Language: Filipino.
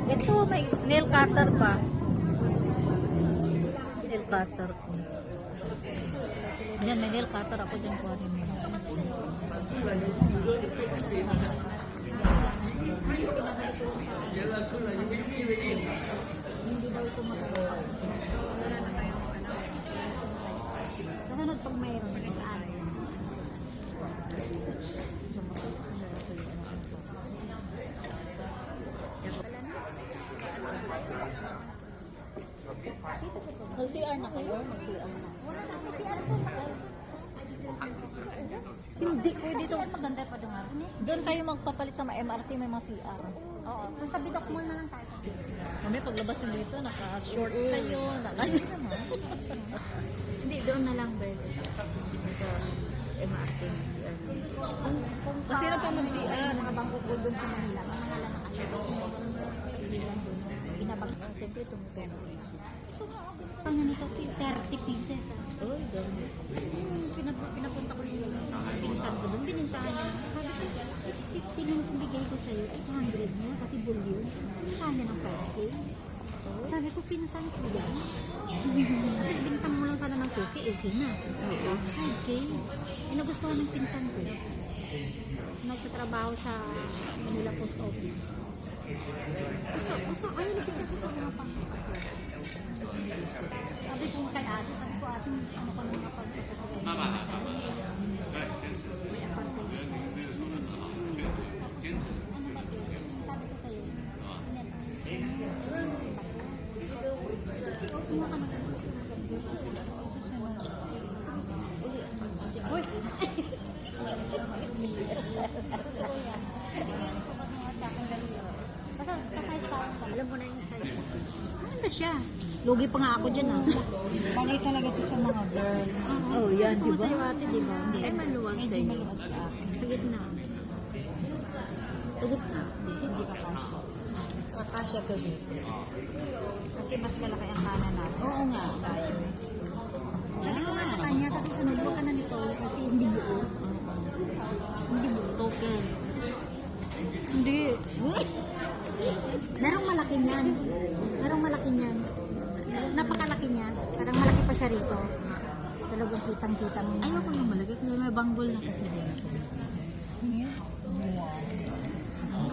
Ito, may nail cutter pa. Nail cutter ko. Yan, may nail cutter ako dyan ko rin. Hindi daw ito makakapag. Kasunod pag mayroon, nag-aaral. Mag-CR na kayo? Mag-CR na. Hindi ko dito. Maganda pa doon nga. Doon kayo magpapalit sa mga MRT, may mga CR. Oo. Kung sa Bidok Mall na lang tayo. Kami paglabas nyo dito, naka-shorts kayo. Naman. Hindi, doon na lang, Bel. Ito, MRT, CR. Kasi na pa mag-CR. Mga bangko po doon sa Manila. Mga nalang nakasya. Kasi ginabag. Siyempre, tumusunod. Ano nito? 30 pieces. Oh, dami. Pinapunta ko yung pinsan ko doon. Binintahan niya. Sabi ko, 50 lang bigay ko sa'yo. 800 niya kasi bulyo. Binintahan niya ng 5K. Sabi ko, pinsan ko yan. Tapos binintang mo lang sana ng 2K, okay na. 5K. Nagustuhan ng pinsan ko. Nagtatrabaho sa Manila Post Office. Ayaw na kasi ko sa mga pangkakasya. Sabi ko kay ate, sabi ko ate, ano ka nung napagpasok ko kayo ng masaya? May apartment. Ano ba ito? Sabi ko sa'yo, Tingnan ka na Uy! Alam mo na yung size. Ano siya? Lugi pa nga ako dyan ah. Bagay talaga ito sa mga girl. Oh, yan, Diba? di ba? Sa'yo ate, di ba? Ay, maluwag Hindi sa'yo. maluwag sa akin. Sa gitna. Sa gitna. Hindi ka kasya. Kakasya to dito. Kasi mas malaki ang kanan natin. Oo nga. Tayo. Sabi ko nga sa kanya, sa susunod, huwag ka na nito kasi hindi buo. Hindi buo. Token. Hindi. Merong malaki niyan. Merong malaki niyan. Napakalaki niya. Parang malaki pa siya rito. Talagang kitang-kita mo. Ayaw ko yung malaki kasi may bangbol na kasi din.